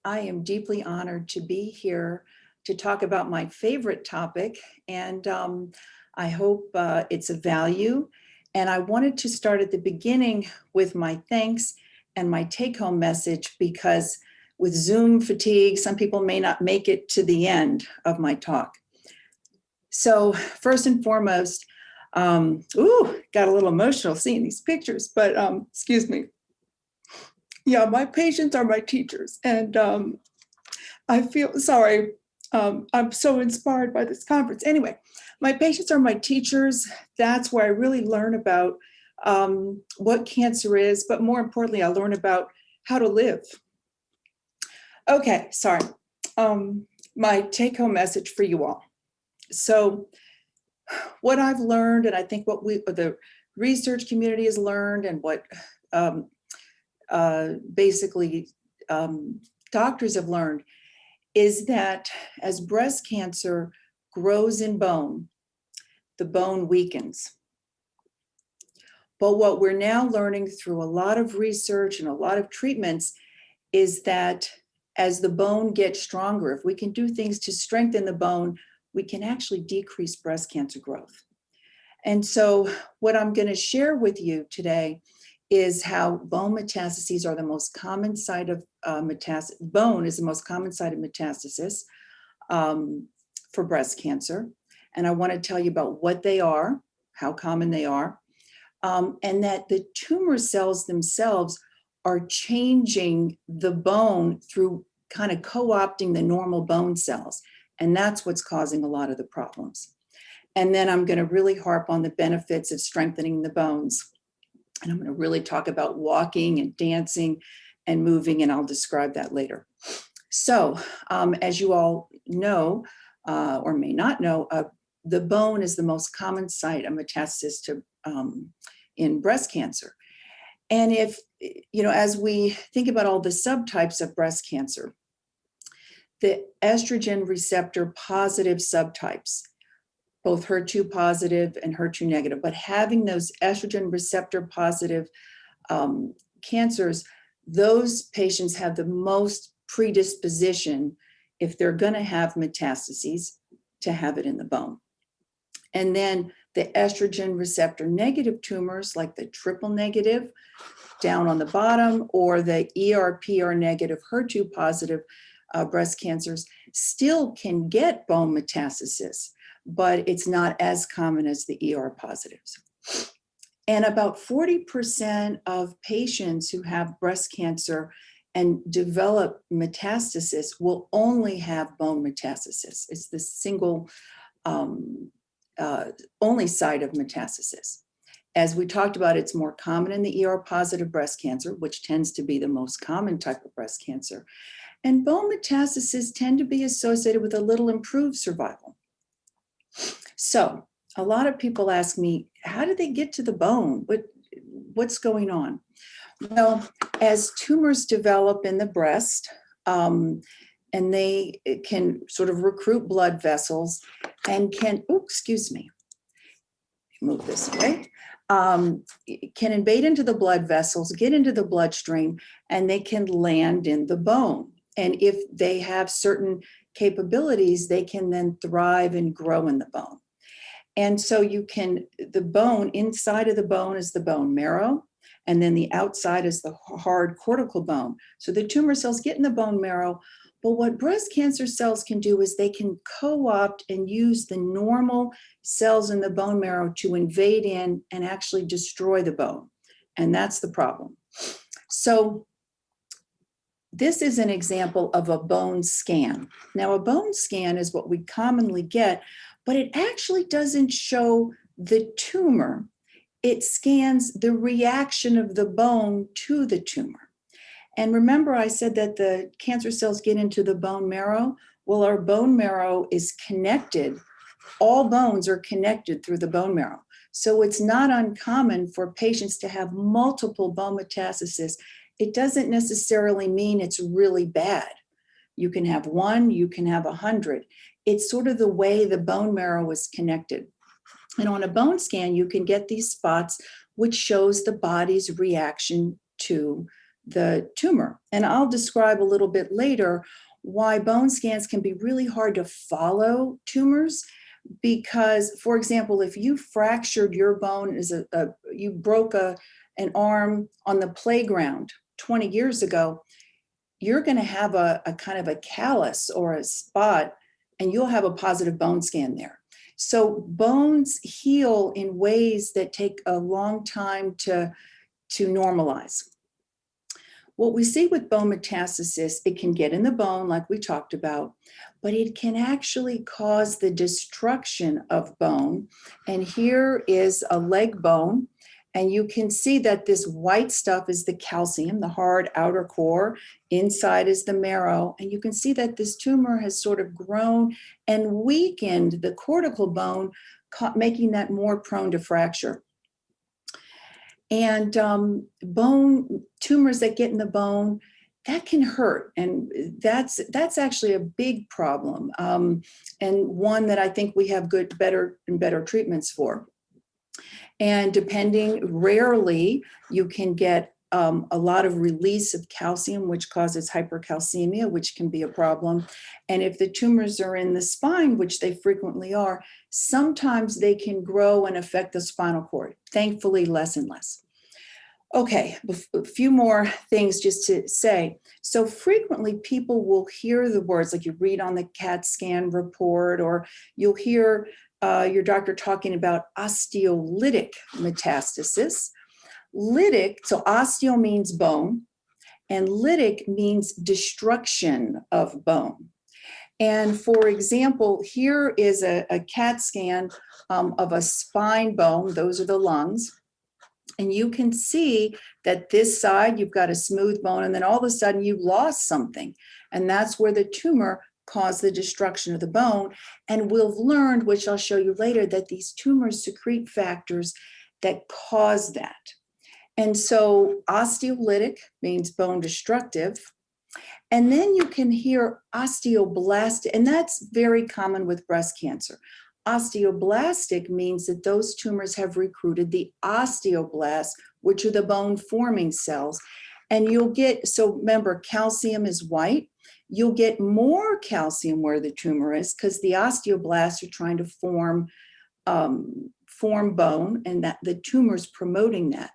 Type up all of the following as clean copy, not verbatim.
I am deeply honored to be here to talk about my favorite topic, and I hope it's of value. And I wanted to start at the beginning with my thanks and my take-home message, because with Zoom fatigue, some people may not make it to the end of my talk. So first and foremost, got a little emotional seeing these pictures, but excuse me. Yeah, my patients are my teachers, and I feel sorry. I'm so inspired by this conference. Anyway, my patients are my teachers. That's where I really learn about what cancer is, but more importantly, I learn about how to live. Okay, sorry. My take-home message for you all. So what I've learned, and I think what the research community has learned, and what basically doctors have learned, is that as breast cancer grows in bone, the bone weakens. But what we're now learning through a lot of research and a lot of treatments is that as the bone gets stronger, if we can do things to strengthen the bone, we can actually decrease breast cancer growth. And so what I'm going to share with you today is how bone metastases are the most common site of metastasis. Bone is the most common site of metastasis for breast cancer. And I want to tell you about what they are, how common they are, and that the tumor cells themselves are changing the bone through kind of co-opting the normal bone cells. And that's what's causing a lot of the problems. And then I'm going to really harp on the benefits of strengthening the bones. And I'm going to really talk about walking and dancing and moving, and I'll describe that later. So as you all know, or may not know, the bone is the most common site of metastasis in breast cancer. And if, as we think about all the subtypes of breast cancer, the estrogen receptor positive subtypes, both HER2 positive and HER2 negative, but having those estrogen receptor positive cancers, those patients have the most predisposition, if they're going to have metastases, to have it in the bone. And then the estrogen receptor negative tumors, like the triple negative down on the bottom, or the ER/PR negative HER2 positive breast cancers, still can get bone metastasis, but it's not as common as the ER positives. And about 40% of patients who have breast cancer and develop metastasis will only have bone metastasis. It's the single only site of metastasis. As we talked about, it's more common in the ER positive breast cancer, which tends to be the most common type of breast cancer. And bone metastases tend to be associated with a little improved survival. So a lot of people ask me, how do they get to the bone? What's going on? Well, as tumors develop in the breast, and they can sort of recruit blood vessels and can, move this away, can invade into the blood vessels, get into the bloodstream, and they can land in the bone. And if they have certain capabilities, they can then thrive and grow in the bone. And so the bone, inside of the bone is the bone marrow, and then the outside is the hard cortical bone. So the tumor cells get in the bone marrow, but what breast cancer cells can do is they can co-opt and use the normal cells in the bone marrow to invade in and actually destroy the bone. And that's the problem. So this is an example of a bone scan. Now, a bone scan is what we commonly get, but it actually doesn't show the tumor. It scans the reaction of the bone to the tumor. And remember, I said that the cancer cells get into the bone marrow. Well, our bone marrow is connected. All bones are connected through the bone marrow. So it's not uncommon for patients to have multiple bone metastases. It doesn't necessarily mean it's really bad. You can have one, you can have 100. It's sort of the way the bone marrow is connected. And on a bone scan, you can get these spots, which shows the body's reaction to the tumor. And I'll describe a little bit later why bone scans can be really hard to follow tumors. Because, for example, if you fractured your bone, you broke an arm on the playground 20 years ago, you're going to have a kind of a callus or a spot, and you'll have a positive bone scan there. So bones heal in ways that take a long time to normalize. What we see with bone metastasis, it can get in the bone like we talked about, but it can actually cause the destruction of bone. And here is a leg bone, and you can see that this white stuff is the calcium, the hard outer core. Inside is the marrow. And you can see that this tumor has sort of grown and weakened the cortical bone, making that more prone to fracture. And bone tumors that get in the bone, that can hurt. And that's actually a big problem, and one that I think we have better treatments for. And rarely you can get a lot of release of calcium, which causes hypercalcemia, which can be a problem. And if the tumors are in the spine, which they frequently are, sometimes they can grow and affect the spinal cord. Thankfully, less and less. Okay, a few more things just to say. So frequently people will hear the words, like you read on the CAT scan report, or you'll hear your doctor talking about osteolytic metastasis. Lytic, so osteo means bone, and lytic means destruction of bone. And for example, here is a CAT scan of a spine bone. Those are the lungs. And you can see that this side, you've got a smooth bone, and then all of a sudden you lost something. And that's where the tumor caused the destruction of the bone. And we've learned, which I'll show you later, that these tumors secrete factors that cause that. And so osteolytic means bone destructive. And then you can hear osteoblastic, and that's very common with breast cancer. Osteoblastic means that those tumors have recruited the osteoblasts, which are the bone forming cells. And you'll get, so remember, calcium is white. You'll get more calcium where the tumor is because the osteoblasts are trying to form bone, and that the tumor's promoting that.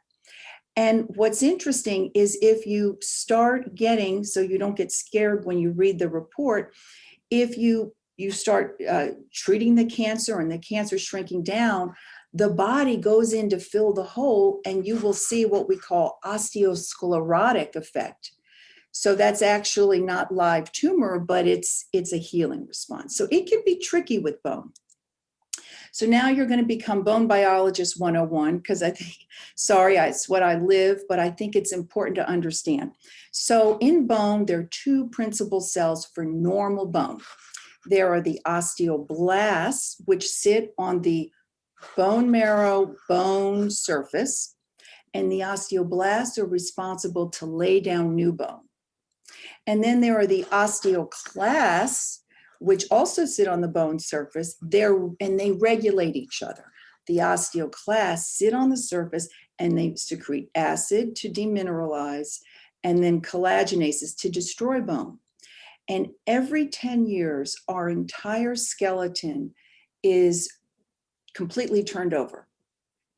And what's interesting is if you start getting, so you don't get scared when you read the report, if you start treating the cancer and the cancer shrinking down, the body goes in to fill the hole, and you will see what we call osteosclerotic effect. So that's actually not live tumor, but it's a healing response. So it can be tricky with bone. So now you're going to become Bone Biologist 101, because I think, sorry, it's what I live, but I think it's important to understand. So in bone, there are two principal cells for normal bone. There are the osteoblasts, which sit on the bone marrow bone surface, and the osteoblasts are responsible to lay down new bone. And then there are the osteoclasts, which also sit on the bone surface, and they regulate each other. The osteoclasts sit on the surface and they secrete acid to demineralize, and then collagenases to destroy bone. And every 10 years, our entire skeleton is completely turned over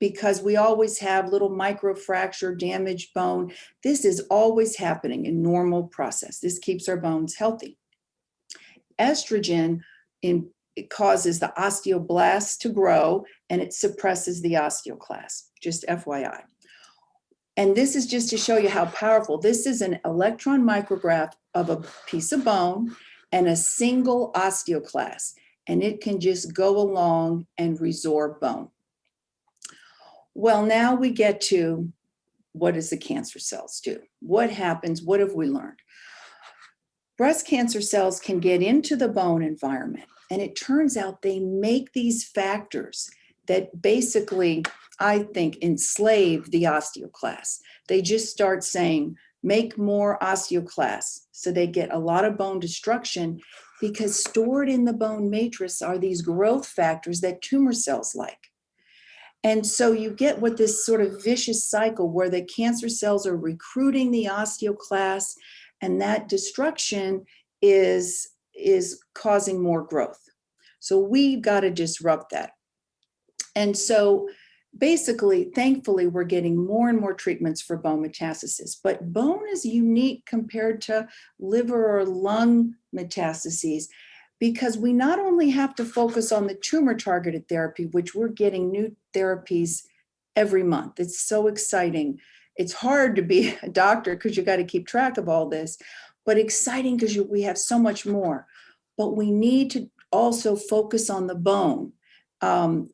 because we always have little microfracture, damaged bone. This is always happening in normal process. This keeps our bones healthy. Estrogen it causes the osteoblasts to grow, and it suppresses the osteoclast, just FYI. And this is just to show you how powerful. This is an electron micrograph of a piece of bone and a single osteoclast, and it can just go along and resorb bone. Well, now we get to what does the cancer cells do? What happens? What have we learned? Breast cancer cells can get into the bone environment, and it turns out they make these factors that basically, I think, enslave the osteoclasts. They just start saying, make more osteoclasts. So they get a lot of bone destruction because stored in the bone matrix are these growth factors that tumor cells like. And so you get what this sort of vicious cycle where the cancer cells are recruiting the osteoclasts, and that destruction is causing more growth. So we've got to disrupt that. And so basically, thankfully, we're getting more and more treatments for bone metastasis, but bone is unique compared to liver or lung metastases because we not only have to focus on the tumor targeted therapy, which we're getting new therapies every month. It's so exciting. It's hard to be a doctor because you got to keep track of all this, but exciting because we have so much more. But we need to also focus on the bone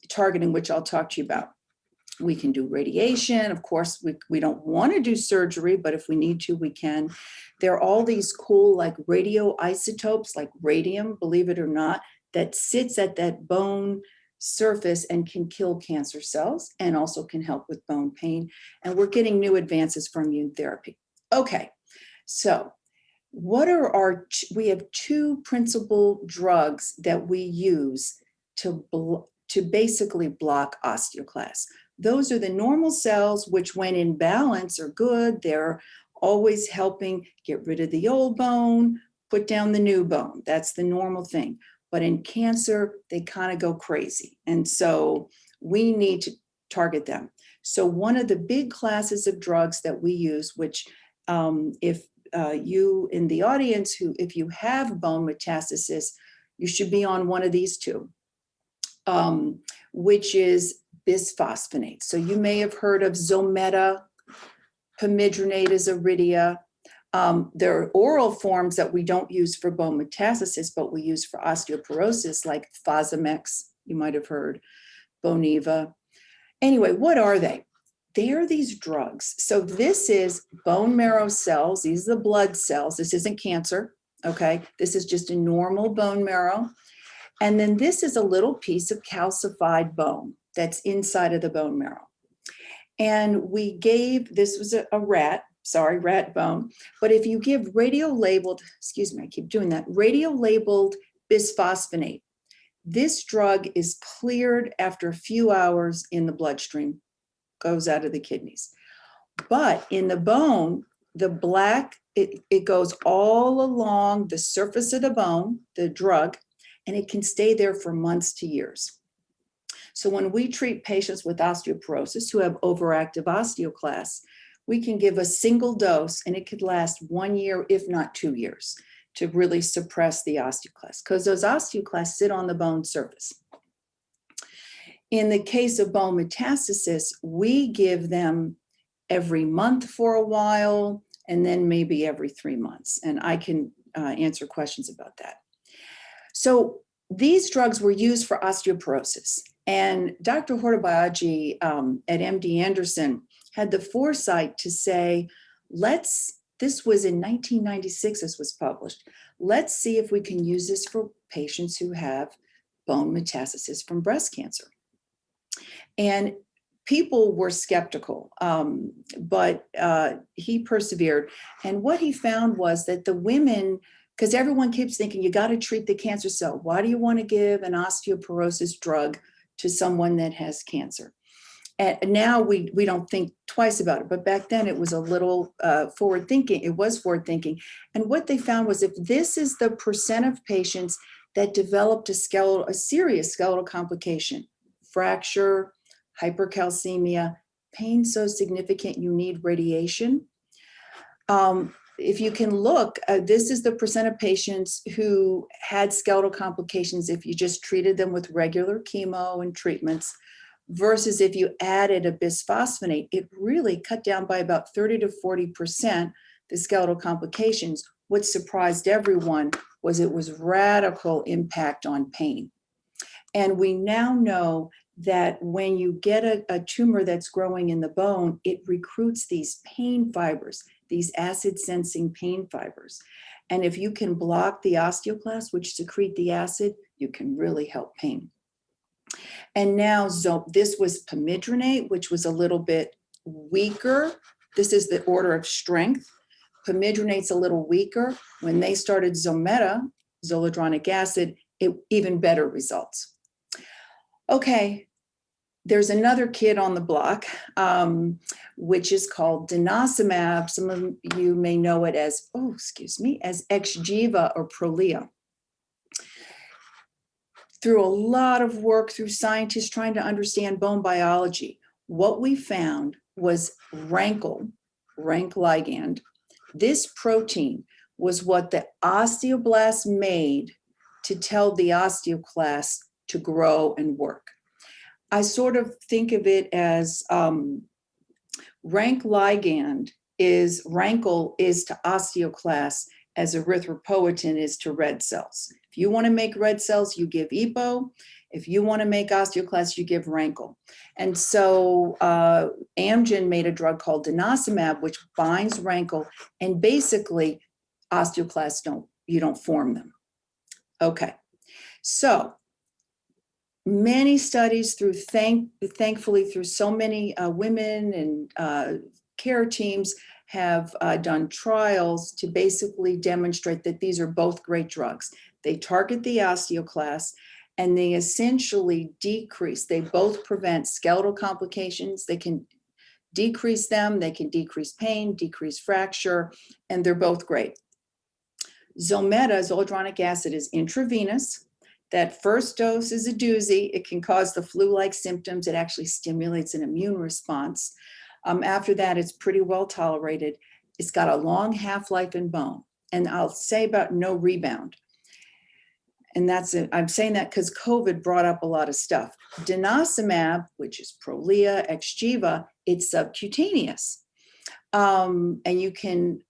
targeting, which I'll talk to you about. We can do radiation. Of course, we don't want to do surgery, but if we need to, we can. There are all these cool like radioisotopes, like radium, believe it or not, that sits at that bone surface and can kill cancer cells and also can help with bone pain. And we're getting new advances for immune therapy. Okay, so what are we have two principal drugs that we use to basically block osteoclasts. Those are the normal cells, which when in balance are good. They're always helping get rid of the old bone, put down the new bone. That's the normal thing. But in cancer, they kind of go crazy. And so we need to target them. So one of the big classes of drugs that we use, which if you in the audience, if you have bone metastasis, you should be on one of these two, which is bisphosphonate. So you may have heard of Zometa, pamidronate is Iridia. There are oral forms that we don't use for bone metastasis, but we use for osteoporosis, like Fosamax, you might have heard, Boniva. Anyway, what are they? They're these drugs. So this is bone marrow cells. These are the blood cells. This isn't cancer, okay? This is just a normal bone marrow. And then this is a little piece of calcified bone that's inside of the bone marrow. And we gave, this was a rat bone, but if you give radio-labeled, excuse me, I keep doing that, radio-labeled bisphosphonate, this drug is cleared after a few hours in the bloodstream, goes out of the kidneys. But in the bone, the black, it goes all along the surface of the bone, the drug, and it can stay there for months to years. So when we treat patients with osteoporosis who have overactive osteoclasts, we can give a single dose and it could last 1 year, if not 2 years, to really suppress the osteoclasts, because those osteoclasts sit on the bone surface. In the case of bone metastasis, we give them every month for a while, and then maybe every 3 months. And I can answer questions about that. So these drugs were used for osteoporosis. And Dr. Hortobiagi at MD Anderson had the foresight to say, this was in 1996, this was published. Let's see if we can use this for patients who have bone metastasis from breast cancer. And people were skeptical, but he persevered. And what he found was that the women, because everyone keeps thinking you got to treat the cancer cell. Why do you want to give an osteoporosis drug to someone that has cancer? And now we don't think twice about it, but back then it was a little forward thinking. It was forward thinking. And what they found was if this is the percent of patients that developed a serious skeletal complication, fracture, hypercalcemia, pain so significant you need radiation. If you can look, this is the percent of patients who had skeletal complications if you just treated them with regular chemo and treatments, versus if you added a bisphosphonate, it really cut down by about 30 to 40% the skeletal complications. What surprised everyone was it was radical impact on pain. And we now know that when you get a tumor that's growing in the bone, it recruits these pain fibers, these acid-sensing pain fibers. And if you can block the osteoclasts, which secrete the acid, you can really help pain. And now this was pamidronate, which was a little bit weaker. This is the order of strength. Pamidronate's a little weaker. When they started Zometa, zoledronic acid, even better results. Okay, there's another kid on the block, which is called denosumab. Some of you may know it as, as Xgiva or Prolia. Through a lot of work, through scientists trying to understand bone biology, what we found was rank ligand. This protein was what the osteoblast made to tell the osteoclast to grow and work. I sort of think of it as rank ligand rankle is to osteoclast as erythropoietin is to red cells. If you want to make red cells, you give EPO. If you want to make osteoclasts, you give rankle. And so Amgen made a drug called denosumab, which binds rankle, and basically osteoclasts you don't form them. Okay, so many studies thankfully through so many women and care teams have done trials to basically demonstrate that these are both great drugs. They target the osteoclast and they essentially they both prevent skeletal complications. They can decrease them, they can decrease pain, decrease fracture, and they're both great. Zometa, zoledronic acid, is intravenous. That first dose is a doozy. It can cause the flu-like symptoms. It actually stimulates an immune response. After that, it's pretty well tolerated. It's got a long half-life in bone. And I'll say about no rebound. And that's it. I'm saying that because COVID brought up a lot of stuff. Denosumab, which is Prolia, Xgiva, it's subcutaneous. And you can,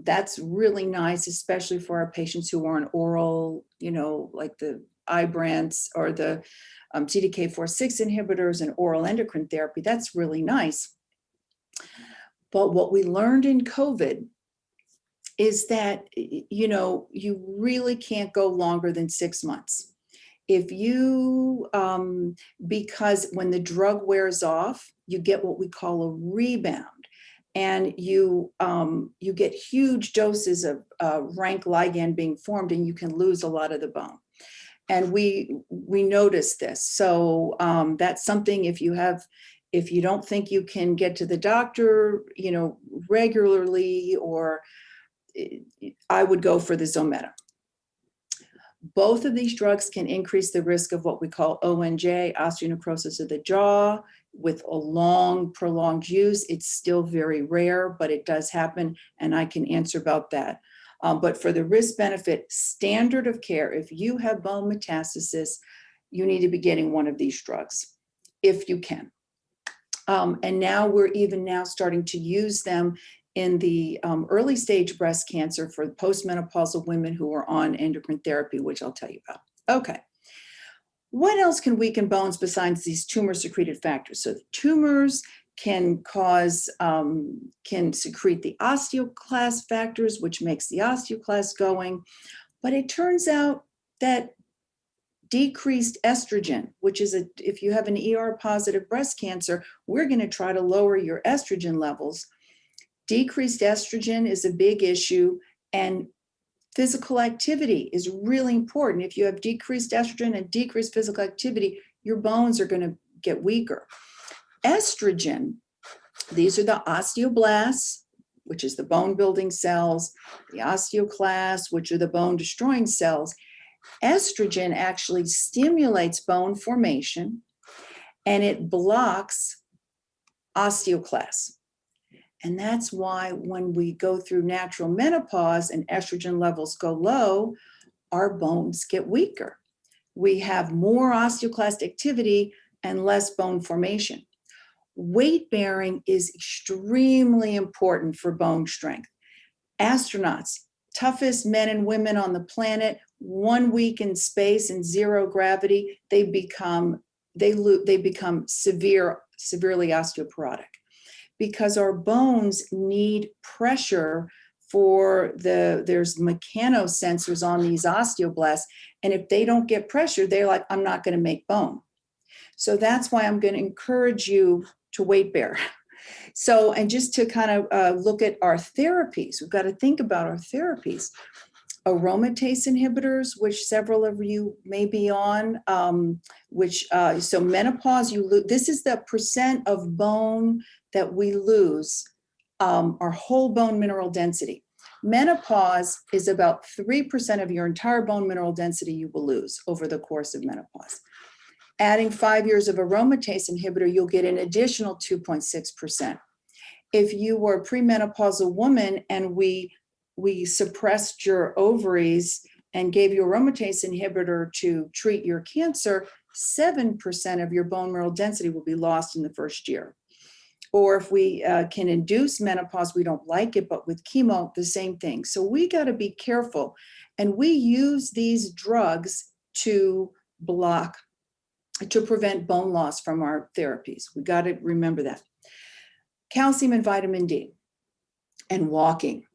that's really nice, especially for our patients who are on oral, like the Ibrance or the CDK4/6 inhibitors and oral endocrine therapy. That's really nice. But what we learned in COVID is that, you really can't go longer than 6 months. If you, because when the drug wears off, you get what we call a rebound. And you get huge doses of rank ligand being formed, and you can lose a lot of the bone. And we noticed this. So that's something, if you don't think you can get to the doctor, regularly, or I would go for the Zometa. Both of these drugs can increase the risk of what we call ONJ, osteonecrosis of the jaw, with a long, prolonged use. It's still very rare, but it does happen, and I can answer about that. But for the risk-benefit standard of care, if you have bone metastasis, you need to be getting one of these drugs, if you can. And now we're even starting to use them in the early stage breast cancer for postmenopausal women who are on endocrine therapy, which I'll tell you about. Okay. What else can weaken bones besides these tumor-secreted factors? So tumors can secrete the osteoclast factors, which makes the osteoclast going. But it turns out that decreased estrogen, which is if you have an ER-positive breast cancer, we're going to try to lower your estrogen levels. Decreased estrogen is a big issue, and physical activity is really important. If you have decreased estrogen and decreased physical activity, your bones are going to get weaker. Estrogen, these are the osteoblasts, which is the bone building cells, the osteoclasts, which are the bone destroying cells. Estrogen actually stimulates bone formation, and it blocks osteoclasts. And that's why when we go through natural menopause and estrogen levels go low, our bones get weaker. We have more osteoclast activity and less bone formation. Weight bearing is extremely important for bone strength. Astronauts, toughest men and women on the planet, 1 week in space and zero gravity, they become severely osteoporotic, because our bones need pressure there's mechanosensors on these osteoblasts. And if they don't get pressure, they're like, I'm not going to make bone. So that's why I'm going to encourage you to weight bear. So, and just to kind of look at our therapies, we've got to think about our therapies. aromatase inhibitors, which several of you may be on, so menopause, this is the percent of bone that we lose, our whole bone mineral density. Menopause is about 3% of your entire bone mineral density you will lose over the course of menopause. Adding 5 years of aromatase inhibitor, you'll get an additional 2.6%. If you were a premenopausal woman and we suppressed your ovaries and gave you aromatase inhibitor to treat your cancer, 7% of your bone mineral density will be lost in the first year. Or if we can induce menopause, we don't like it, but with chemo, the same thing. So we got to be careful. And we use these drugs to prevent bone loss from our therapies. We got to remember that. Calcium and vitamin D and walking.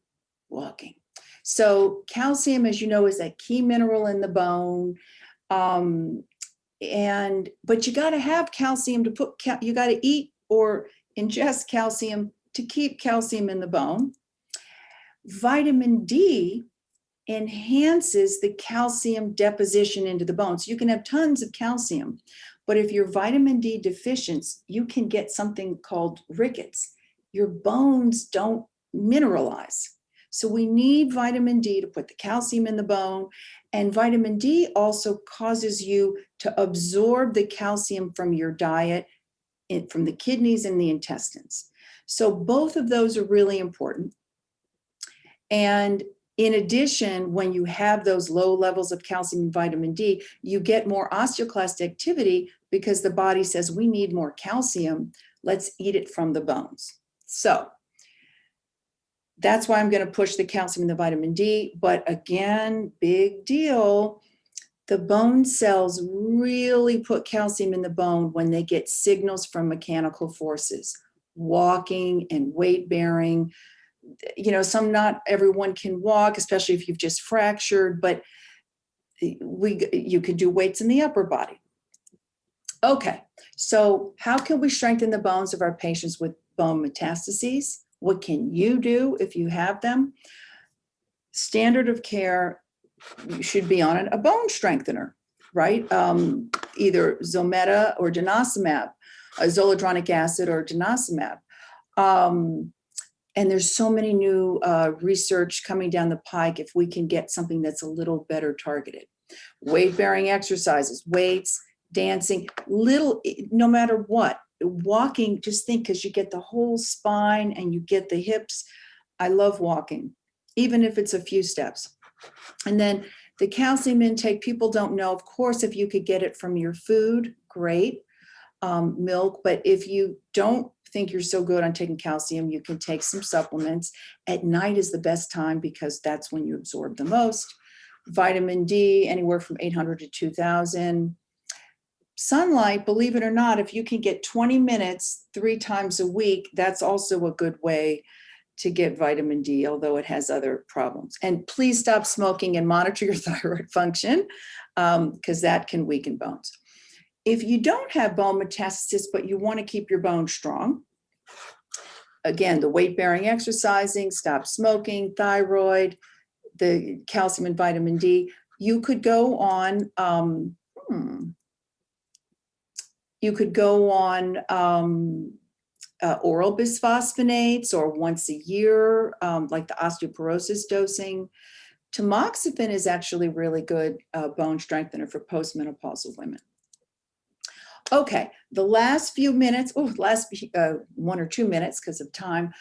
So calcium, as you know, is a key mineral in the bone. But you got to have calcium to you got to eat or ingest calcium to keep calcium in the bone. Vitamin D enhances the calcium deposition into the bone. So you can have tons of calcium, but if you're vitamin D deficient, you can get something called rickets. Your bones don't mineralize. So we need vitamin D to put the calcium in the bone. And vitamin D also causes you to absorb the calcium from your diet, from the kidneys and the intestines. So both of those are really important. And in addition, when you have those low levels of calcium and vitamin D, you get more osteoclast activity because the body says, we need more calcium. Let's eat it from the bones. So that's why I'm going to push the calcium and the vitamin D. But again, big deal. The bone cells really put calcium in the bone when they get signals from mechanical forces, walking and weight bearing. Not everyone can walk, especially if you've just fractured, but you could do weights in the upper body. Okay, so how can we strengthen the bones of our patients with bone metastases? What can you do if you have them? Standard of care, you should be on a bone strengthener, right? Either Zometa or denosumab, zoledronic acid or denosumab. And there's so many new research coming down the pike if we can get something that's a little better targeted. Weight-bearing exercises, weights, dancing, no matter what. Walking, just think, because you get the whole spine and you get the hips. I love walking, even if it's a few steps. And then the calcium intake, people don't know. Of course, if you could get it from your food, great, milk. But if you don't think you're so good on taking calcium, you can take some supplements. At night is the best time because that's when you absorb the most. Vitamin D, anywhere from 800 to 2000. Sunlight, believe it or not, if you can get 20 minutes 3 times a week, that's also a good way to get vitamin D, although it has other problems. And please stop smoking and monitor your thyroid function because that can weaken bones. If you don't have bone metastasis, but you want to keep your bones strong, again, the weight-bearing exercising, stop smoking, thyroid, the calcium and vitamin D, you could go on oral bisphosphonates or once a year, like the osteoporosis dosing. Tamoxifen is actually really good bone strengthener for postmenopausal women. Okay, the last few minutes, last 1 or 2 minutes because of time.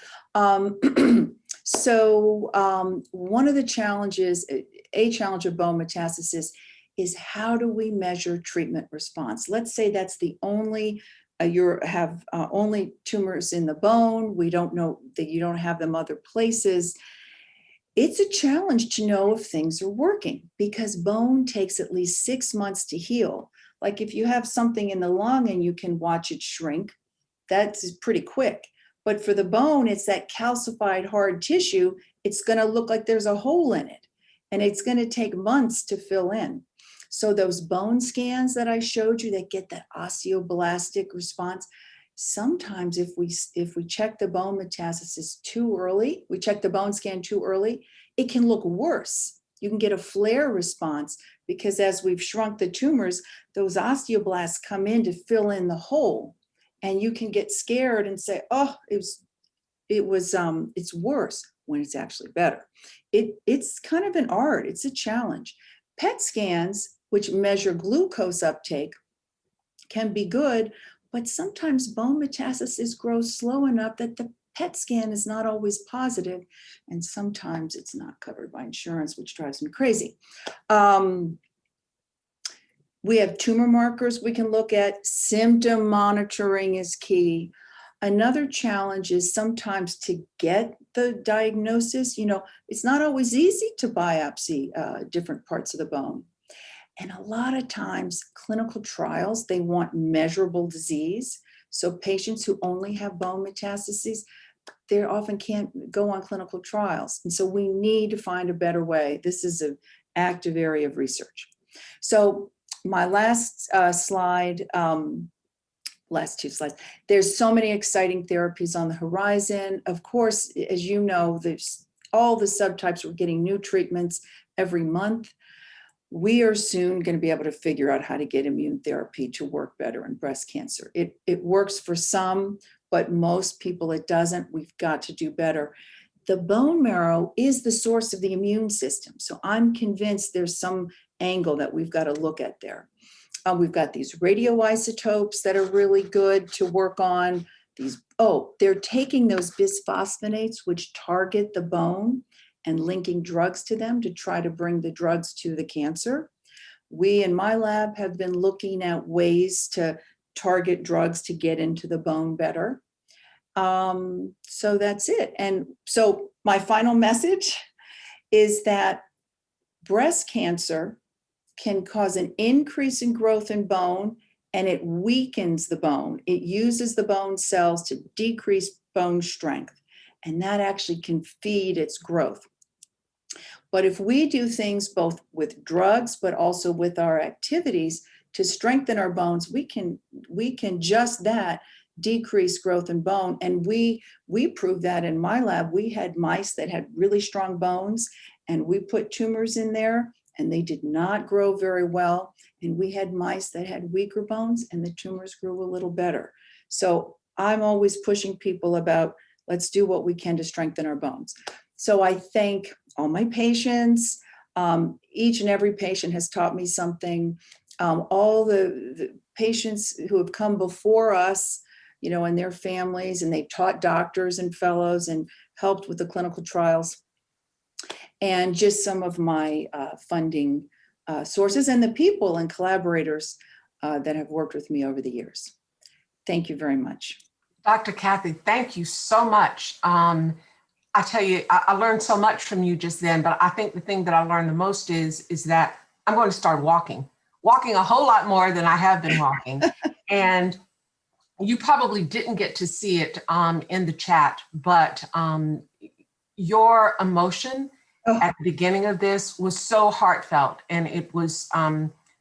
So one of the challenges, a challenge of bone metastasis is how do we measure treatment response? Let's say that's the only, you have only tumors in the bone. We don't know that you don't have them other places. It's a challenge to know if things are working because bone takes at least 6 months to heal. Like if you have something in the lung and you can watch it shrink, that's pretty quick. But for the bone, it's that calcified hard tissue. It's going to look like there's a hole in it and it's going to take months to fill in. So those bone scans that I showed you that get that osteoblastic response, sometimes if we check the bone metastasis too early, we check the bone scan too early, it can look worse You can get a flare response because as we've shrunk the tumors, those osteoblasts come in to fill in the hole, and you can get scared and say, oh, it's worse, when it's actually better. It's kind of an art. It's a challenge. PET scans, which measure glucose uptake, can be good, but sometimes bone metastasis grows slow enough that the PET scan is not always positive, and sometimes it's not covered by insurance, which drives me crazy. We have tumor markers we can look at. Symptom monitoring is key. Another challenge is sometimes to get the diagnosis. It's not always easy to biopsy different parts of the bone. And a lot of times, clinical trials, they want measurable disease. So patients who only have bone metastases, they often can't go on clinical trials. And so we need to find a better way. This is an active area of research. So my last slide, last two slides. There's so many exciting therapies on the horizon. Of course, as you know, there's all the subtypes. We're getting new treatments every month. We are soon going to be able to figure out how to get immune therapy to work better in breast cancer. It works for some, but most people it doesn't. We've got to do better. The bone marrow is the source of the immune system. So I'm convinced there's some angle that we've got to look at there. We've got these radioisotopes that are really good to work on. They're taking those bisphosphonates, which target the bone, and linking drugs to them to try to bring the drugs to the cancer. We in my lab have been looking at ways to target drugs to get into the bone better. So that's it. And so my final message is that breast cancer can cause an increase in growth in bone, and it weakens the bone. It uses the bone cells to decrease bone strength, and that actually can feed its growth. But if we do things both with drugs, but also with our activities to strengthen our bones, we can just that decrease growth in bone. And we proved that in my lab. We had mice that had really strong bones, and we put tumors in there, and they did not grow very well. And we had mice that had weaker bones, and the tumors grew a little better. So I'm always pushing people about, let's do what we can to strengthen our bones. So I thank all my patients. Each and every patient has taught me something. All the patients who have come before us, and their families, and they've taught doctors and fellows and helped with the clinical trials. And just some of my funding sources and the people and collaborators that have worked with me over the years. Thank you very much. Dr. Kathy, thank you so much. I tell you, I learned so much from you just then, but I think the thing that I learned the most is that I'm going to start walking a whole lot more than I have been walking. And you probably didn't get to see it in the chat, but your emotion at the beginning of this was so heartfelt, and it was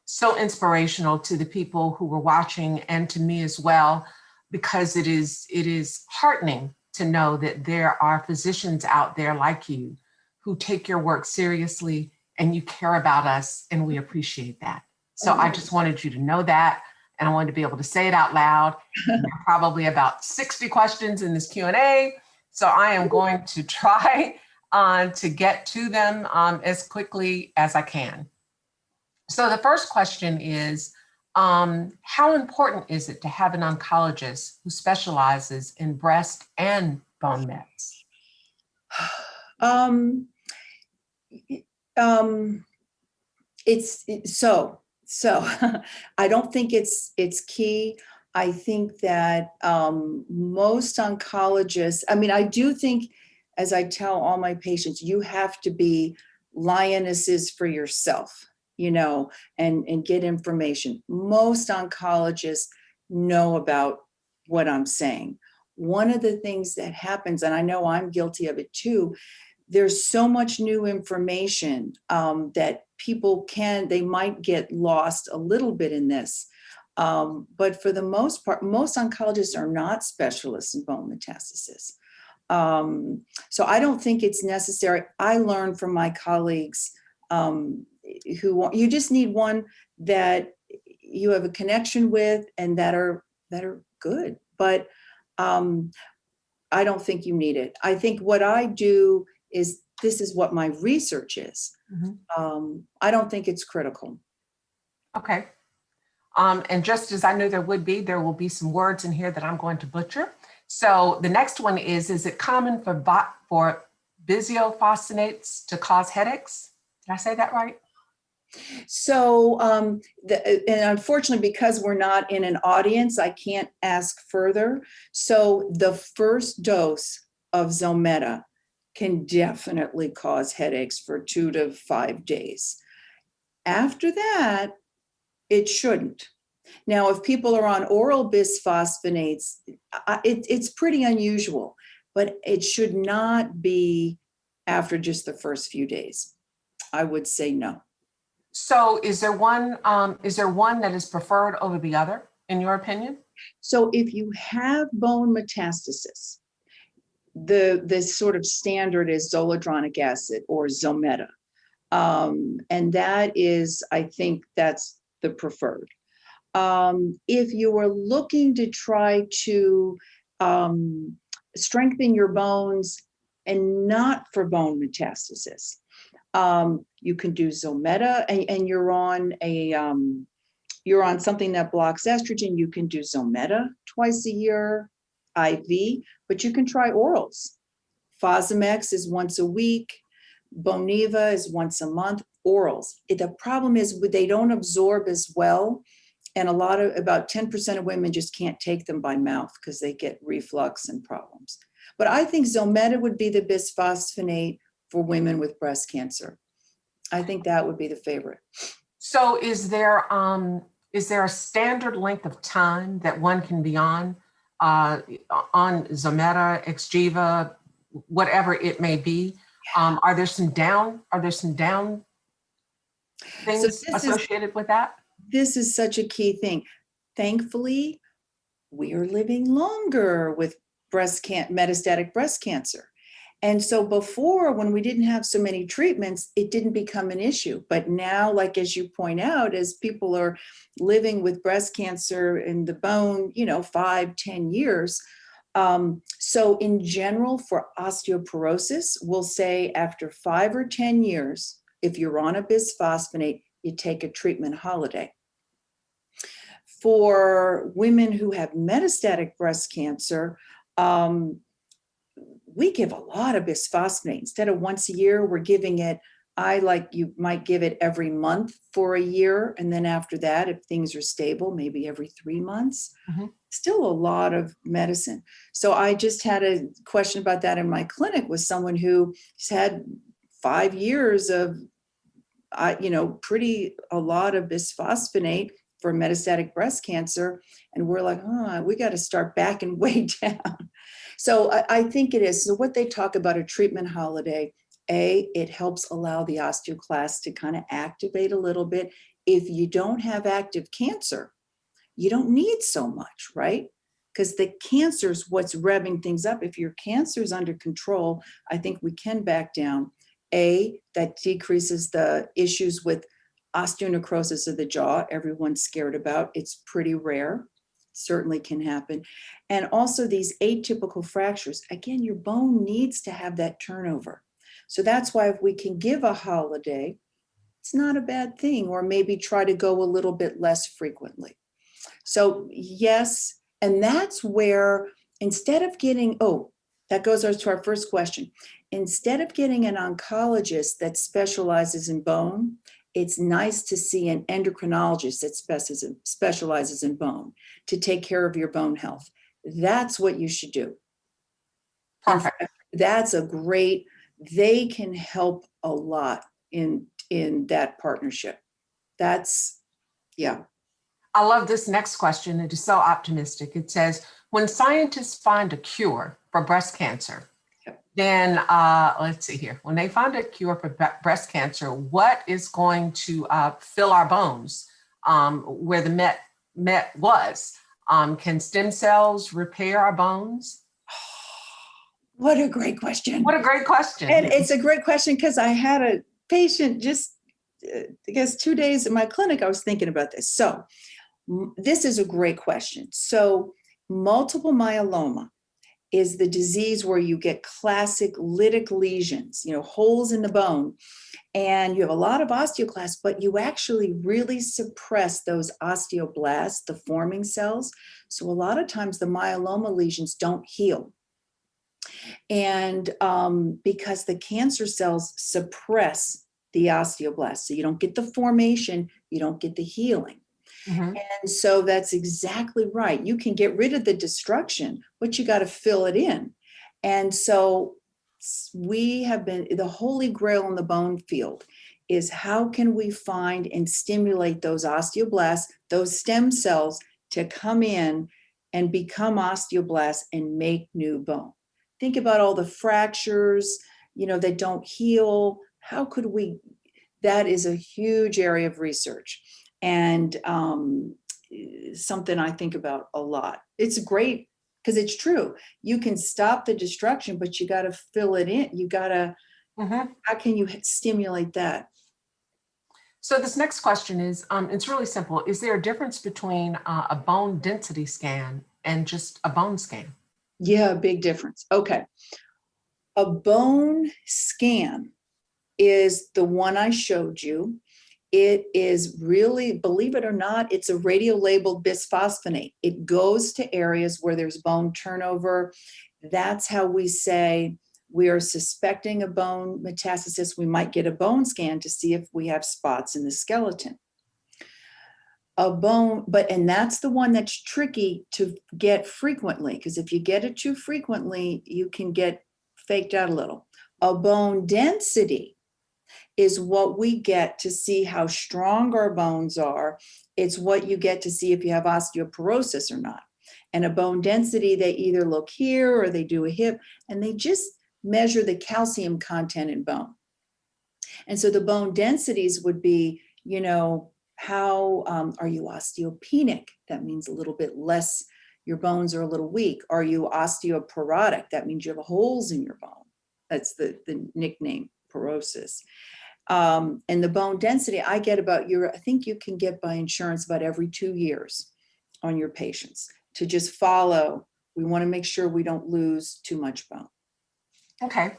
so inspirational to the people who were watching and to me as well, because it is heartening to know that there are physicians out there like you who take your work seriously, and you care about us, and we appreciate that. So I just wanted you to know that, and I wanted to be able to say it out loud. There are probably about 60 questions in this Q&A, so I am going to try to get to them as quickly as I can. So the first question is, how important is it to have an oncologist who specializes in breast and bone mets? So I don't think it's key. I think that most oncologists, I do think, as I tell all my patients, you have to be lionesses for yourself, and get information. Most oncologists know about what I'm saying. One of the things that happens, and I know I'm guilty of it too, there's so much new information that people they might get lost a little bit in this. But for the most part, most oncologists are not specialists in bone metastasis. So I don't think it's necessary. I learned from my colleagues you just need one that you have a connection with and that are good. But I don't think you need it. I think what I do is, this is what my research is. I don't think it's critical. Okay. And just as I knew there will be some words in here that I'm going to butcher. So the next one is it common for bisphosphonates to cause headaches? Did I say that right? So, and unfortunately, because we're not in an audience, I can't ask further. So the first dose of Zometa can definitely cause headaches for 2 to 5 days. After that, it shouldn't. Now, if people are on oral bisphosphonates, it's pretty unusual, but it should not be after just the first few days. I would say no. So is there one that is preferred over the other, in your opinion? So if you have bone metastasis, the sort of standard is zoledronic acid or Zometa. And that is, I think that's the preferred. If you are looking to try to strengthen your bones and not for bone metastasis, you can do Zometa, and you're on something that blocks estrogen. You can do Zometa twice a year, IV, but you can try orals. Fosamax is once a week. Boniva is once a month. Orals. The problem is they don't absorb as well. And about 10% of women just can't take them by mouth because they get reflux and problems. But I think Zometa would be the bisphosphonate for women with breast cancer. I think that would be the favorite. So is there a standard length of time that one can be on Zometa, Xgiva, whatever it may be? Are there some down things associated with that? This is such a key thing. Thankfully, we are living longer with metastatic breast cancer. And so before, when we didn't have so many treatments, it didn't become an issue. But now, like as you point out, as people are living with breast cancer in the bone, 5-10 years. So in general, for osteoporosis, we'll say after 5 or 10 years, if you're on a bisphosphonate, you take a treatment holiday. For women who have metastatic breast cancer, we give a lot of bisphosphonate. Instead of once a year, we're giving it, you might give it every month for a year. And then after that, if things are stable, maybe every 3 months. Still a lot of medicine. So I just had a question about that in my clinic with someone who's had 5 years of, a lot of bisphosphonate for metastatic breast cancer. And we're like, we got to start backing way down. So I think it is. So what they talk about a treatment holiday, it helps allow the osteoclast to kind of activate a little bit. If you don't have active cancer, you don't need so much, right? Because the cancer is what's revving things up. If your cancer is under control, I think we can back down. That decreases the issues with osteonecrosis of the jaw, everyone's scared about. It's pretty rare. Certainly can happen. And also these atypical fractures. Again, your bone needs to have that turnover. So that's why if we can give a holiday, it's not a bad thing, or maybe try to go a little bit less frequently. So yes, and that's where instead of getting, that goes to our first question. Instead of getting an oncologist that specializes in bone, it's nice to see an endocrinologist that specializes in bone to take care of your bone health. That's what you should do. Perfect. That's they can help a lot in that partnership. Yeah. I love this next question. It is so optimistic. It says, when scientists find a cure for breast cancer, then let's see here. When they find a cure for breast cancer, what is going to fill our bones where the met was? Can stem cells repair our bones? What a great question. What a great question. And it's a great question because I had a patient just I guess 2 days in my clinic, I was thinking about this. So this is a great question. So multiple myeloma is the disease where you get classic lytic lesions, holes in the bone, and you have a lot of osteoclasts, but you actually really suppress those osteoblasts, the forming cells. So a lot of times the myeloma lesions don't heal. And because the cancer cells suppress the osteoblasts, so you don't get the formation, you don't get the healing. Mhm. And so that's exactly right. You can get rid of the destruction, but you got to fill it in. And so we have been, the holy grail in the bone field is how can we find and stimulate those osteoblasts, those stem cells to come in and become osteoblasts and make new bone. Think about all the fractures, that don't heal. How could we? That is a huge area of research, and something I think about a lot. It's great because it's true. You can stop the destruction, but you got to fill it in. You got to, how can you stimulate that? So this next question is, it's really simple. Is there a difference between a bone density scan and just a bone scan? Yeah, big difference. Okay. A bone scan is the one I showed you. It is really, believe it or not, it's a radio-labeled bisphosphonate. It goes to areas where there's bone turnover. That's how we say we are suspecting a bone metastasis. We might get a bone scan to see if we have spots in the skeleton. And that's the one that's tricky to get frequently, because if you get it too frequently, you can get faked out a little. A bone density is what we get to see how strong our bones are. It's what you get to see if you have osteoporosis or not. And a bone density, they either look here or they do a hip, and they just measure the calcium content in bone. And so the bone densities would be, how are you osteopenic? That means a little bit less, your bones are a little weak. Are you osteoporotic? That means you have holes in your bone. That's the nickname, porosis. And the bone density, I think you can get by insurance about every 2 years on your patients to just follow. We want to make sure we don't lose too much bone. Okay.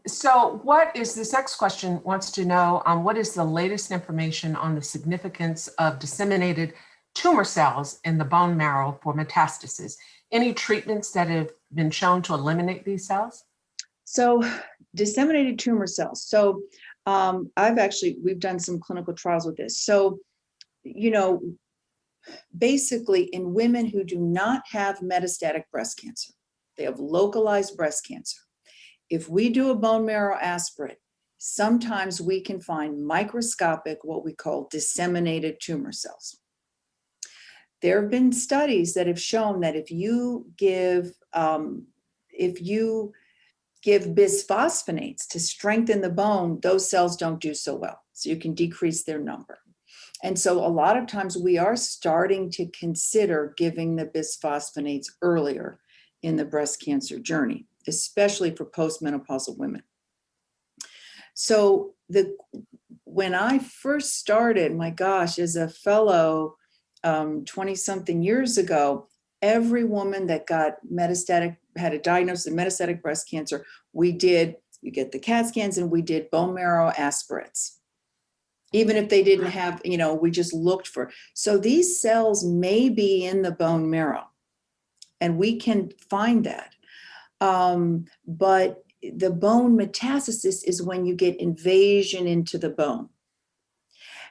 So what is this next question wants to know, what is the latest information on the significance of disseminated tumor cells in the bone marrow for metastasis? Any treatments that have been shown to eliminate these cells? So disseminated tumor cells. So we've done some clinical trials with this. So, basically in women who do not have metastatic breast cancer, they have localized breast cancer. If we do a bone marrow aspirate, sometimes we can find microscopic, what we call disseminated tumor cells. There have been studies that have shown that if you give bisphosphonates to strengthen the bone, those cells don't do so well. So you can decrease their number. And so a lot of times we are starting to consider giving the bisphosphonates earlier in the breast cancer journey, especially for postmenopausal women. So when I first started, my gosh, as a fellow 20-something years ago, every woman that got had a diagnosis of metastatic breast cancer, you get the CAT scans and we did bone marrow aspirates. Even if they didn't have, we just looked for. So these cells may be in the bone marrow and we can find that. But the bone metastasis is when you get invasion into the bone.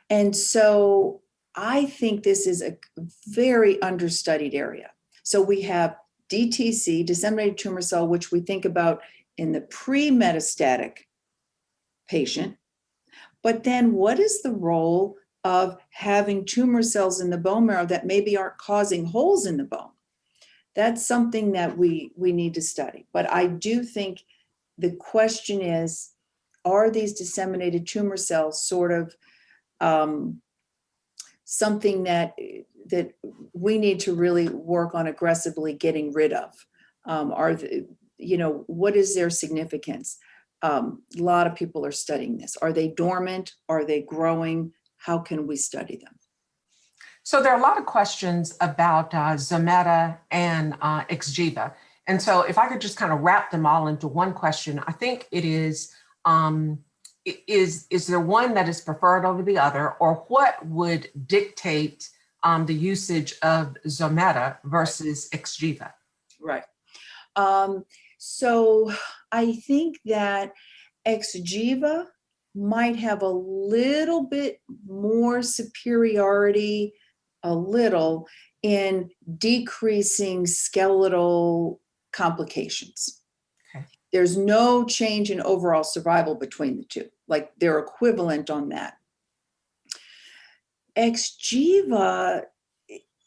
And so I think this is a very understudied area. So we have DTC, disseminated tumor cell, which we think about in the pre-metastatic patient. But then what is the role of having tumor cells in the bone marrow that maybe aren't causing holes in the bone? That's something that we need to study. But I do think the question is, are these disseminated tumor cells sort of something that we need to really work on aggressively getting rid of? What is their significance? A lot of people are studying this. Are they dormant? Are they growing? How can we study them? So there are a lot of questions about Zometa and Xgiva. And so if I could just kind of wrap them all into one question, I think it is, is there one that is preferred over the other, or what would dictate the usage of Zometa versus Xgiva? Right. So I think that Xgiva might have a little bit more superiority, a little, in decreasing skeletal complications. Okay. There's no change in overall survival between the two. Like, they're equivalent on that. Xgiva,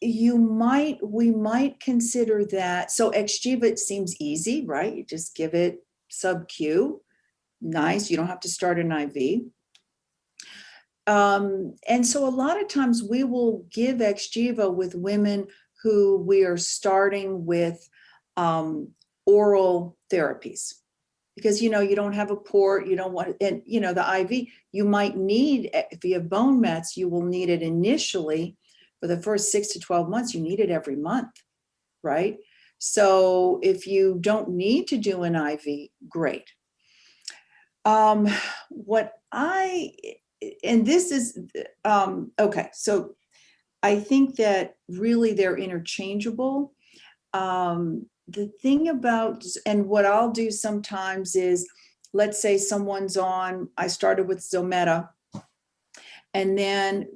we might consider that. So Xgiva, it seems easy, right? You just give it sub-Q. Nice. You don't have to start an IV. And so a lot of times we will give Xgiva with women who we are starting with oral therapies, because, you don't have a port, you don't want, and, the IV, you might need, if you have bone mets, you will need it initially for the first 6 to 12 months, you need it every month, right? So if you don't need to do an IV, great. Okay, so I think that really they're interchangeable. The thing about, and what I'll do sometimes is, let's say someone's on, I started with Zometa, and then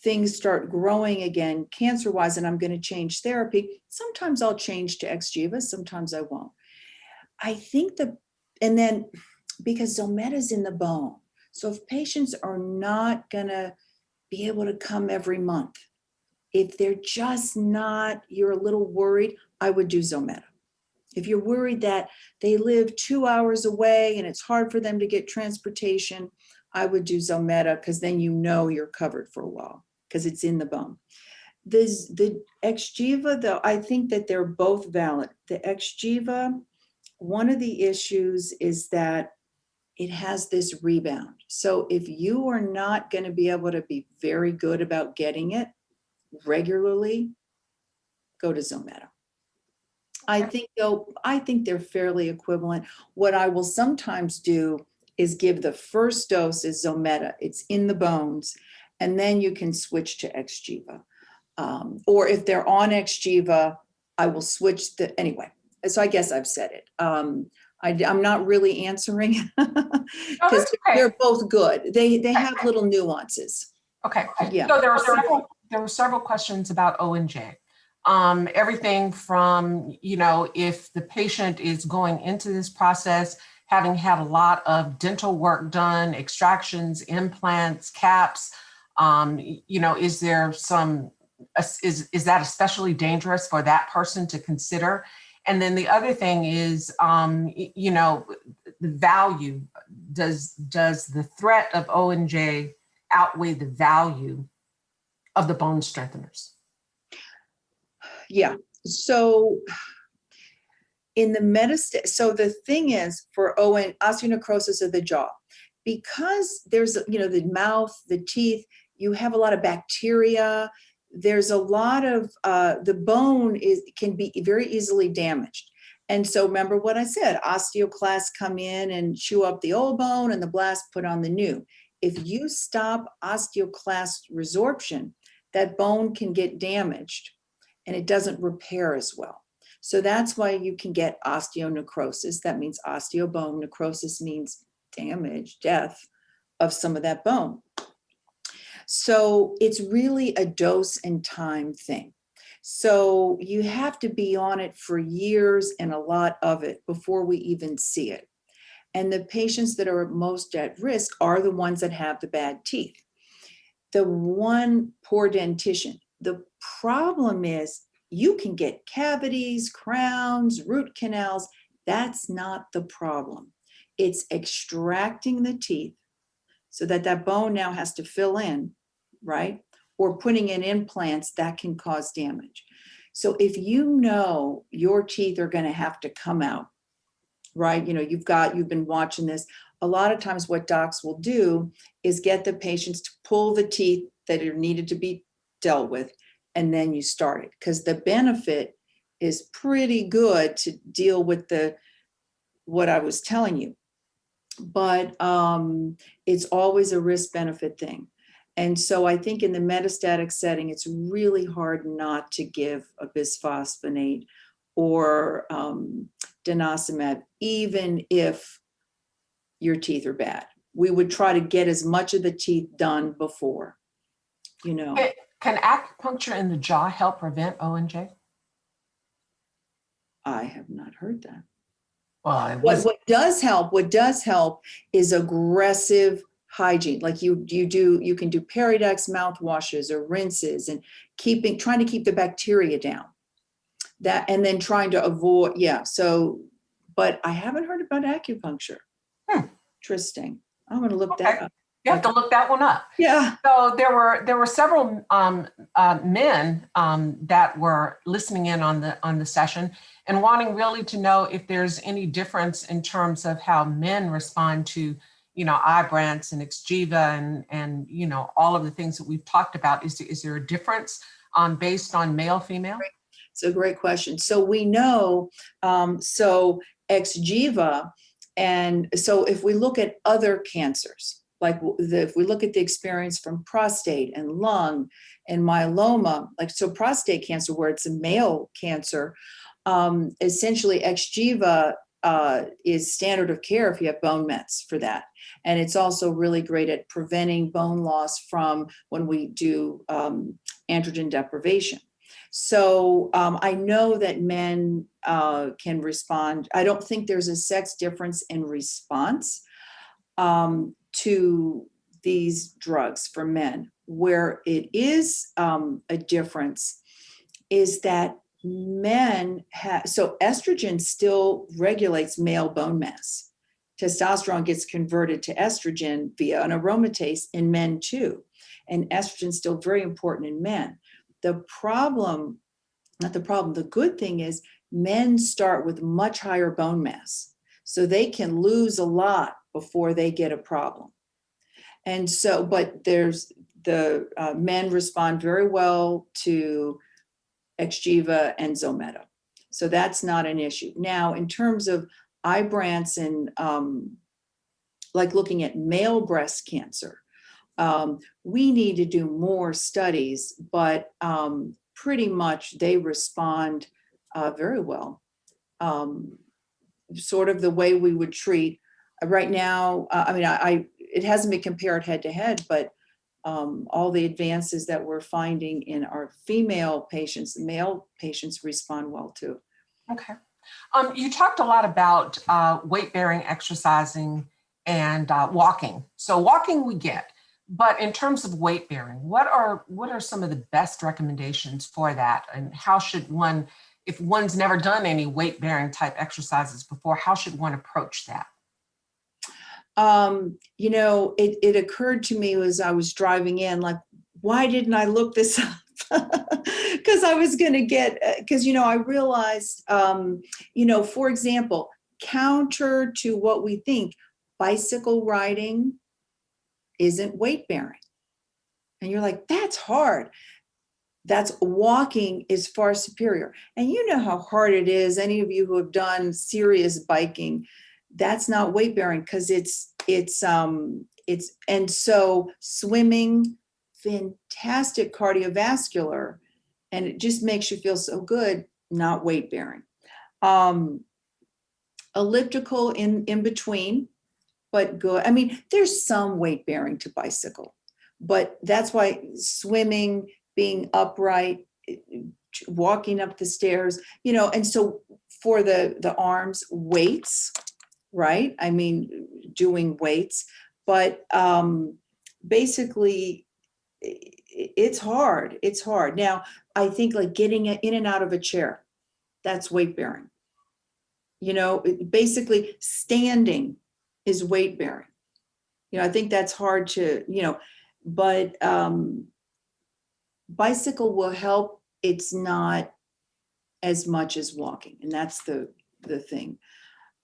things start growing again cancer-wise, and I'm going to change therapy. Sometimes I'll change to Xgiva, sometimes I won't. I think and then because Zometa's in the bone, so if patients are not going to be able to come every month, if they're just not, you're a little worried, I would do Zometa. If you're worried that they live 2 hours away and it's hard for them to get transportation, I would do Zometa, because then you're covered for a while because it's in the bone. The Xgiva, though, I think that they're both valid. The Xgiva, one of the issues is that it has this rebound. So if you are not going to be able to be very good about getting it regularly, go to Zometa. I think they're fairly equivalent. What I will sometimes do is give the first dose is Zometa. It's in the bones, and then you can switch to Xgiva. Or if they're on Xgiva, I will switch anyway. So I guess I've said it. I'm not really answering because they're both good. They have little nuances. Okay. Yeah. So there were several questions about O&J. Everything from, if the patient is going into this process, having had a lot of dental work done, extractions, implants, caps, is there is that especially dangerous for that person to consider? And then the other thing is, the value. Does the threat of O&J outweigh the value of the bone strengtheners? Yeah. So in the metastasis, so the thing is for osteonecrosis of the jaw, because there's, the mouth, the teeth, you have a lot of bacteria. There's a lot of, the bone can be very easily damaged. And so remember what I said, osteoclasts come in and chew up the old bone and the blast put on the new. If you stop osteoclast resorption, that bone can get damaged and it doesn't repair as well. So that's why you can get osteonecrosis. That means osteobone. Necrosis means damage, death of some of that bone. So it's really a dose and time thing. So you have to be on it for years and a lot of it before we even see it. And the patients that are most at risk are the ones that have the bad teeth. The one poor dentition. The problem is you can get cavities, crowns, root canals. That's not the problem. It's extracting the teeth so that that bone now has to fill in, right? Or putting in implants that can cause damage. So if you know your teeth are going to have to come out, right? You've been watching this. A lot of times what docs will do is get the patients to pull the teeth that are needed to be dealt with, and then you start it, because the benefit is pretty good to deal with what I was telling you. But it's always a risk benefit thing. And so I think in the metastatic setting, it's really hard not to give a bisphosphonate or denosumab, even if your teeth are bad. We would try to get as much of the teeth done before, Can acupuncture in the jaw help prevent ONJ? I have not heard that. Well, it was. What does help is aggressive hygiene. Like you can do Peridex mouthwashes or rinses, and trying to keep the bacteria down. That, and then trying to avoid, but I haven't heard about acupuncture. Interesting. I'm going to look that up. You have to look that one up. Yeah. So there were several men that were listening in on the session and wanting really to know if there's any difference in terms of how men respond to, Ibrance and Xgiva and all of the things that we've talked about. Is there a difference based on male, female? It's a great question. So we know, so Xgiva, and so if we look at other cancers, like if we look at the experience from prostate and lung and myeloma, like so prostate cancer, where it's a male cancer, essentially Xgiva is standard of care if you have bone mets for that. And it's also really great at preventing bone loss from when we do androgen deprivation. So I know that men can respond. I don't think there's a sex difference in response to these drugs for men. Where it is a difference is that men so estrogen still regulates male bone mass. Testosterone gets converted to estrogen via an aromatase in men too. And estrogen is still very important in men. The good thing is men start with much higher bone mass. So they can lose a lot before they get a problem. And so, but there's the men respond very well to Xgiva and Zometa. So that's not an issue. Now, in terms of Ibrance and like looking at male breast cancer, we need to do more studies, but pretty much they respond very well. Sort of the way we would treat right now. It hasn't been compared head to head, but all the advances that we're finding in our female patients, male patients respond well too. Okay. You talked a lot about weight-bearing exercising and walking. So walking we get, but in terms of weight-bearing, what are some of the best recommendations for that? And how should one, if one's never done any weight-bearing type exercises before, how should one approach that? It occurred to me as I was driving in, like, why didn't I look this up? Because I was going to get, I realized, for example, counter to what we think, bicycle riding isn't weight bearing. And you're like, that's hard. That's walking is far superior. And you know how hard it is. Any of you who have done serious biking, that's not weight bearing because and so swimming, fantastic cardiovascular, and it just makes you feel so good, not weight bearing. Elliptical in between, but good. I mean, there's some weight bearing to bicycle, but that's why swimming, being upright, walking up the stairs, and so for the arms, weights, right? I mean, doing weights, but basically it's hard. It's hard. Now, I think like getting in and out of a chair, that's weight bearing. Basically standing is weight bearing. I think that's hard to, but bicycle will help. It's not as much as walking. And that's the thing.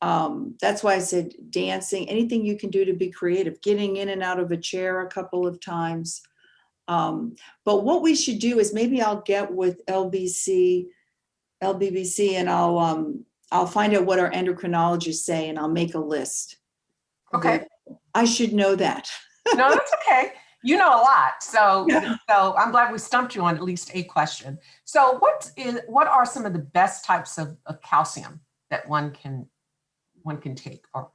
That's why I said dancing, anything you can do to be creative, getting in and out of a chair a couple of times. But what we should do is maybe I'll get with LBC, and I'll find out what our endocrinologists say and I'll make a list. Okay. I should know that. No, that's okay. You know a lot. So, Yeah. so I'm glad we stumped you on at least a question. So what are some of the best types of calcium that one can take? Or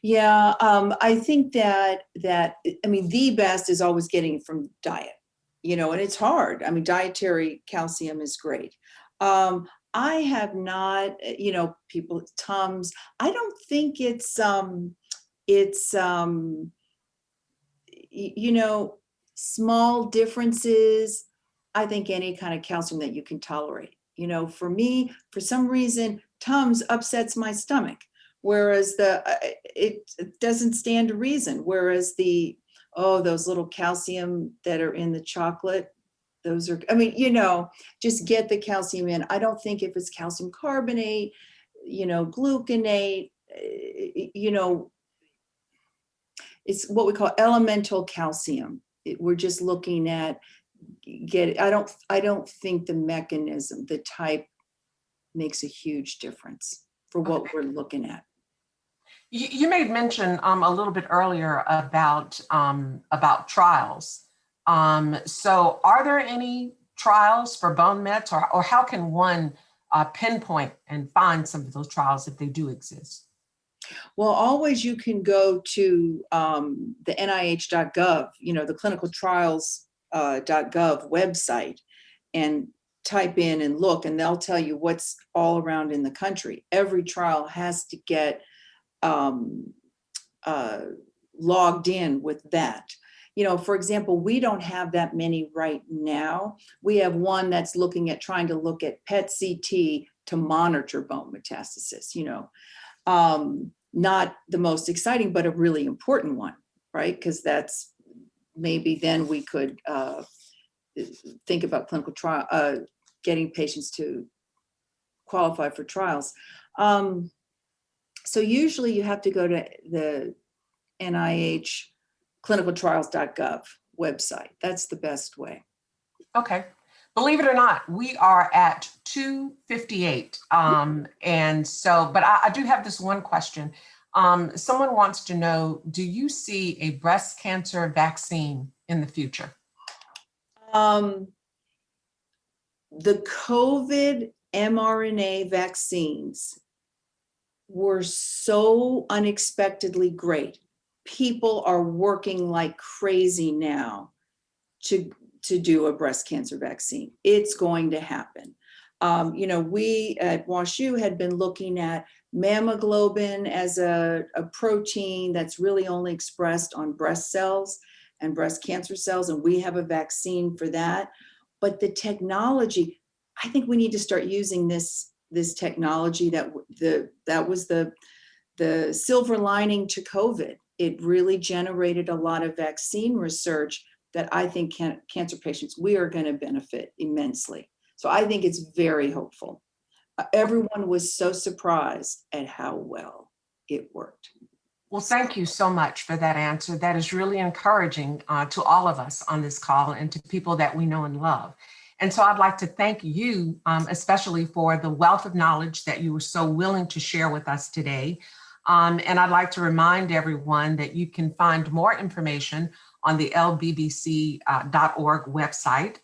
Yeah, I think that I mean, the best is always getting from diet, and it's hard. I mean, dietary calcium is great. I have not, people, Tums. I don't think it's small differences. I think any kind of calcium that you can tolerate. For me, for some reason, Tums upsets my stomach, whereas it doesn't stand to reason. Whereas those little calcium that are in the chocolate, those are, I mean, just get the calcium in. I don't think if it's calcium carbonate, gluconate, it's what we call elemental calcium. We're just looking at I don't think the mechanism, the type makes a huge difference for what we're looking at. you made mention a little bit earlier about trials. So are there any trials for bone mets, or how can one pinpoint and find some of those trials if they do exist? Well, always you can go to the NIH.gov, the clinicaltrials.gov website, and type in and look, and they'll tell you what's all around in the country. Every trial has to get logged in with that. For example, we don't have that many right now. We have one that's trying to look at PET CT to monitor bone metastasis, not the most exciting, but a really important one, right? Because that's maybe then we could think about clinical trial, getting patients to qualify for trials. So usually you have to go to the NIH clinicaltrials.gov website. That's the best way. Okay. Believe it or not, we are at 2:58. And so, but I do have this one question. Someone wants to know, do you see a breast cancer vaccine in the future? The COVID mRNA vaccines were so unexpectedly great. People are working like crazy now to do a breast cancer vaccine. It's going to happen. We at WashU had been looking at mammoglobin as a protein that's really only expressed on breast cells and breast cancer cells, and we have a vaccine for that. But the technology, I think we need to start using this technology. That was the silver lining to COVID. It really generated a lot of vaccine research that I think cancer patients, we are going to benefit immensely. So I think it's very hopeful. Everyone was so surprised at how well it worked. Well, thank you so much for that answer. That is really encouraging to all of us on this call and to people that we know and love. And so I'd like to thank you, especially for the wealth of knowledge that you were so willing to share with us today. And I'd like to remind everyone that you can find more information on the lbbc.org website.